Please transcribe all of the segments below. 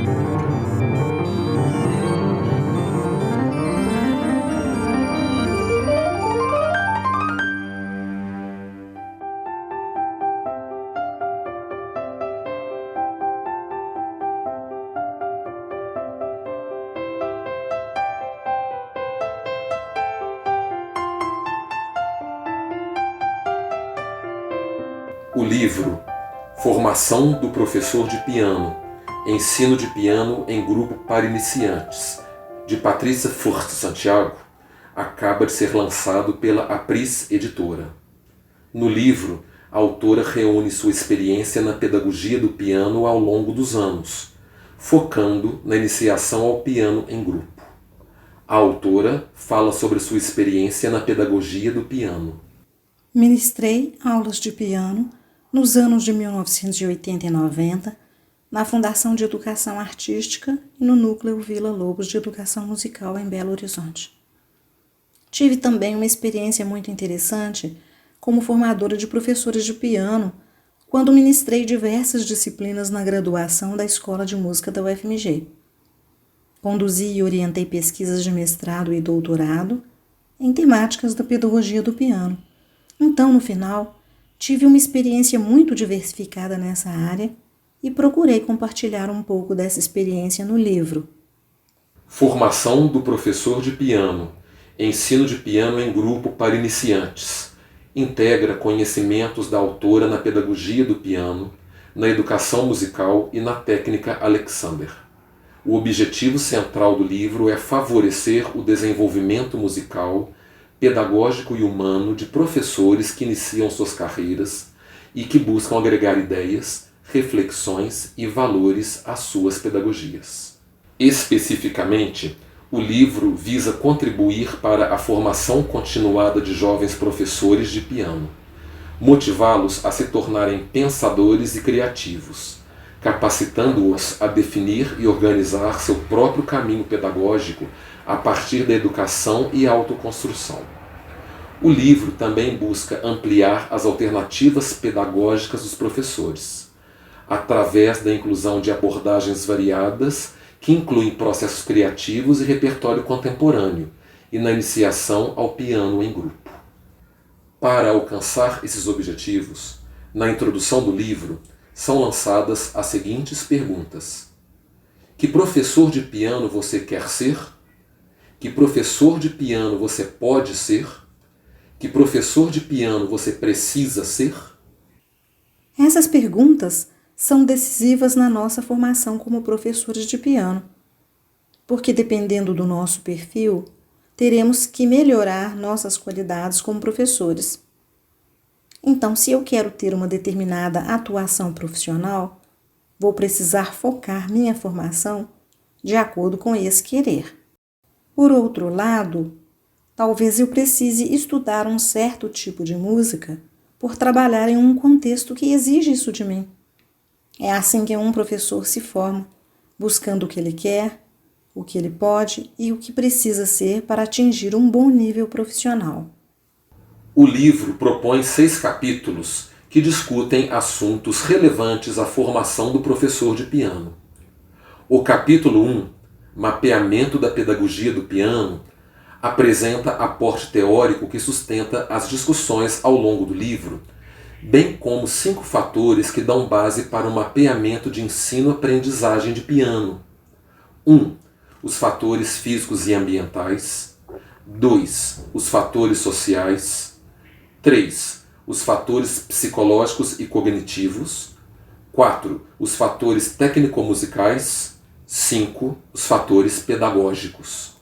O livro Formação do Professor de Piano, Ensino de Piano em Grupo para Iniciantes, de Patrícia Furt Santiago, acaba de ser lançado pela Apris Editora. No livro, a autora reúne sua experiência na pedagogia do piano ao longo dos anos, focando na iniciação ao piano em grupo. A autora fala sobre sua experiência na pedagogia do piano. Ministrei aulas de piano nos anos de 1980 e 90, na Fundação de Educação Artística e no Núcleo Vila Lobos de Educação Musical em Belo Horizonte. Tive também uma experiência muito interessante como formadora de professores de piano, quando ministrei diversas disciplinas na graduação da Escola de Música da UFMG. Conduzi e orientei pesquisas de mestrado e doutorado em temáticas da pedagogia do piano. Então, no final, tive uma experiência muito diversificada nessa área e procurei compartilhar um pouco dessa experiência no livro. Formação do professor de piano, ensino de piano em grupo para iniciantes. Integra conhecimentos da autora na pedagogia do piano, na educação musical e na técnica Alexander. O objetivo central do livro é favorecer o desenvolvimento musical, pedagógico e humano de professores que iniciam suas carreiras e que buscam agregar ideias, reflexões e valores às suas pedagogias. Especificamente, o livro visa contribuir para a formação continuada de jovens professores de piano, motivá-los a se tornarem pensadores e criativos, capacitando-os a definir e organizar seu próprio caminho pedagógico a partir da educação e autoconstrução. O livro também busca ampliar as alternativas pedagógicas dos professores, através da inclusão de abordagens variadas que incluem processos criativos e repertório contemporâneo, e na iniciação ao piano em grupo. Para alcançar esses objetivos, na introdução do livro, são lançadas as seguintes perguntas: que professor de piano você quer ser? Que professor de piano você pode ser? Que professor de piano você precisa ser? Essas perguntas são decisivas na nossa formação como professores de piano, porque dependendo do nosso perfil, teremos que melhorar nossas qualidades como professores. Então, se eu quero ter uma determinada atuação profissional, vou precisar focar minha formação de acordo com esse querer. Por outro lado, talvez eu precise estudar um certo tipo de música por trabalhar em um contexto que exige isso de mim. É assim que um professor se forma, buscando o que ele quer, o que ele pode e o que precisa ser para atingir um bom nível profissional. O livro propõe 6 capítulos que discutem assuntos relevantes à formação do professor de piano. O capítulo 1, Mapeamento da Pedagogia do Piano, apresenta aporte teórico que sustenta as discussões ao longo do livro, bem como 5 fatores que dão base para o mapeamento de ensino-aprendizagem de piano. 1. Os fatores físicos e ambientais. 2. Os fatores sociais. 3. Os fatores psicológicos e cognitivos. 4. Os fatores técnico-musicais. 5. Os fatores pedagógicos.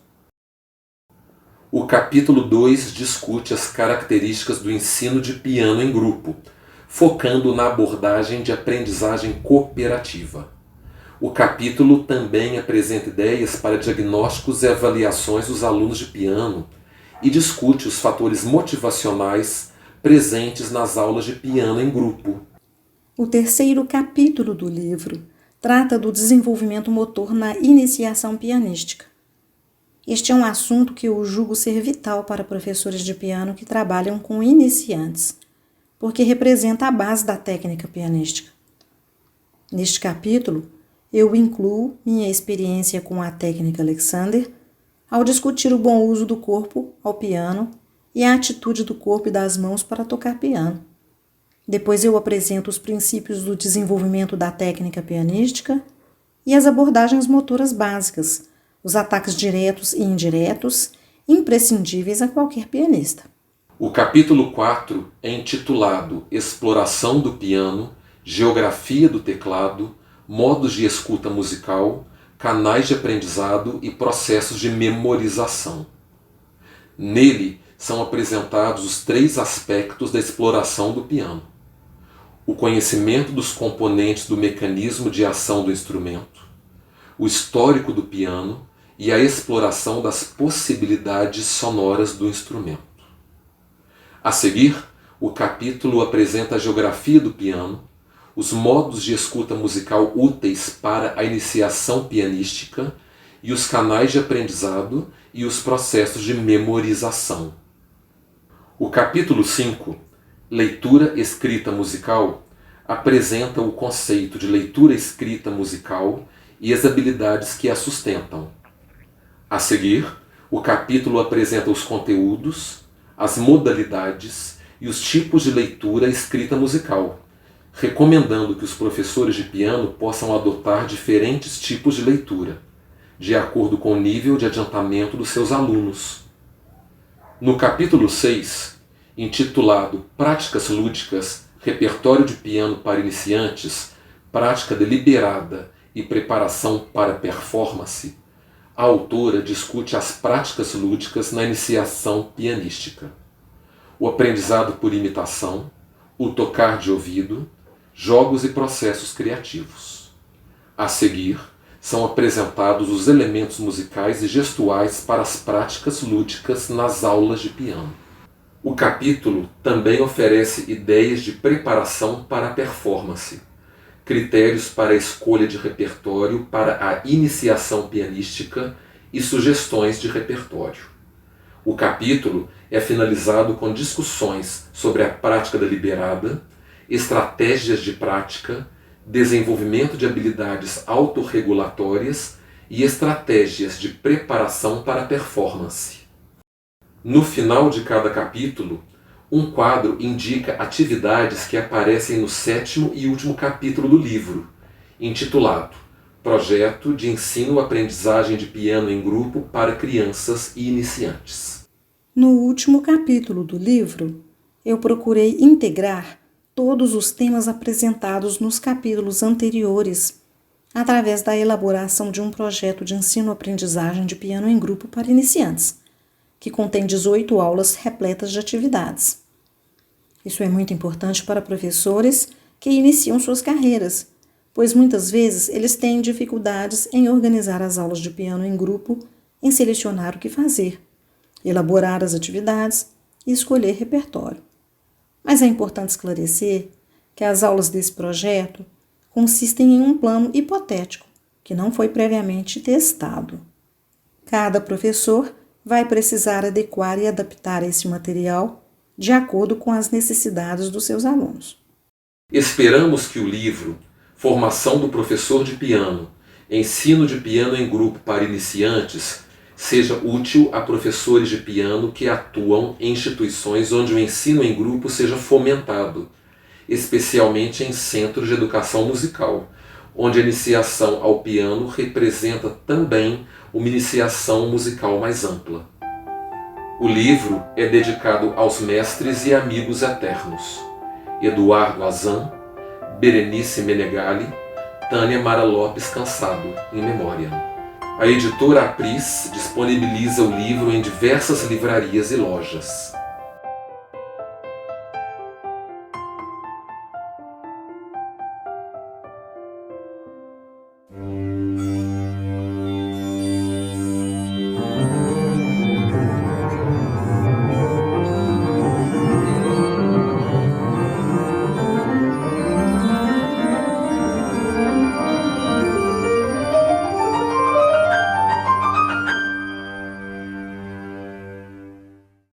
O capítulo 2 discute as características do ensino de piano em grupo, focando na abordagem de aprendizagem cooperativa. O capítulo também apresenta ideias para diagnósticos e avaliações dos alunos de piano e discute os fatores motivacionais presentes nas aulas de piano em grupo. O terceiro capítulo do livro trata do desenvolvimento motor na iniciação pianística. Este é um assunto que eu julgo ser vital para professores de piano que trabalham com iniciantes, porque representa a base da técnica pianística. Neste capítulo, eu incluo minha experiência com a técnica Alexander ao discutir o bom uso do corpo ao piano e a atitude do corpo e das mãos para tocar piano. Depois eu apresento os princípios do desenvolvimento da técnica pianística e as abordagens motoras básicas, os ataques diretos e indiretos, imprescindíveis a qualquer pianista. O capítulo 4 é intitulado Exploração do piano, Geografia do teclado, Modos de escuta musical, Canais de aprendizado e processos de memorização. Nele são apresentados os 3 aspectos da exploração do piano: o conhecimento dos componentes do mecanismo de ação do instrumento, o histórico do piano e a exploração das possibilidades sonoras do instrumento. A seguir, o capítulo apresenta a geografia do piano, os modos de escuta musical úteis para a iniciação pianística e os canais de aprendizado e os processos de memorização. O capítulo 5, Leitura Escrita Musical, apresenta o conceito de leitura escrita musical e as habilidades que a sustentam. A seguir, o capítulo apresenta os conteúdos, as modalidades e os tipos de leitura escrita musical, recomendando que os professores de piano possam adotar diferentes tipos de leitura, de acordo com o nível de adiantamento dos seus alunos. No capítulo 6, intitulado Práticas Lúdicas, Repertório de Piano para Iniciantes, Prática Deliberada e Preparação para Performance, a autora discute as práticas lúdicas na iniciação pianística: o aprendizado por imitação, o tocar de ouvido, jogos e processos criativos. A seguir, são apresentados os elementos musicais e gestuais para as práticas lúdicas nas aulas de piano. O capítulo também oferece ideias de preparação para a performance, critérios para a escolha de repertório para a iniciação pianística e sugestões de repertório. O capítulo é finalizado com discussões sobre a prática deliberada, estratégias de prática, desenvolvimento de habilidades autorregulatórias e estratégias de preparação para a performance. No final de cada capítulo, um quadro indica atividades que aparecem no 7º e último capítulo do livro, intitulado Projeto de Ensino-Aprendizagem de Piano em Grupo para Crianças e Iniciantes. No último capítulo do livro, eu procurei integrar todos os temas apresentados nos capítulos anteriores, através da elaboração de um projeto de ensino-aprendizagem de piano em grupo para iniciantes, que contém 18 aulas repletas de atividades. Isso é muito importante para professores que iniciam suas carreiras, pois muitas vezes eles têm dificuldades em organizar as aulas de piano em grupo, em selecionar o que fazer, elaborar as atividades e escolher repertório. Mas é importante esclarecer que as aulas desse projeto consistem em um plano hipotético, que não foi previamente testado. Cada professor vai precisar adequar e adaptar esse material de acordo com as necessidades dos seus alunos. Esperamos que o livro Formação do Professor de Piano, Ensino de Piano em Grupo para Iniciantes seja útil a professores de piano que atuam em instituições onde o ensino em grupo seja fomentado, especialmente em centros de educação musical, onde a iniciação ao piano representa também uma iniciação musical mais ampla. O livro é dedicado aos mestres e amigos eternos: Eduardo Azan, Berenice Menegali, Tânia Mara Lopes Cansado, em memória. A editora Apris disponibiliza o livro em diversas livrarias e lojas.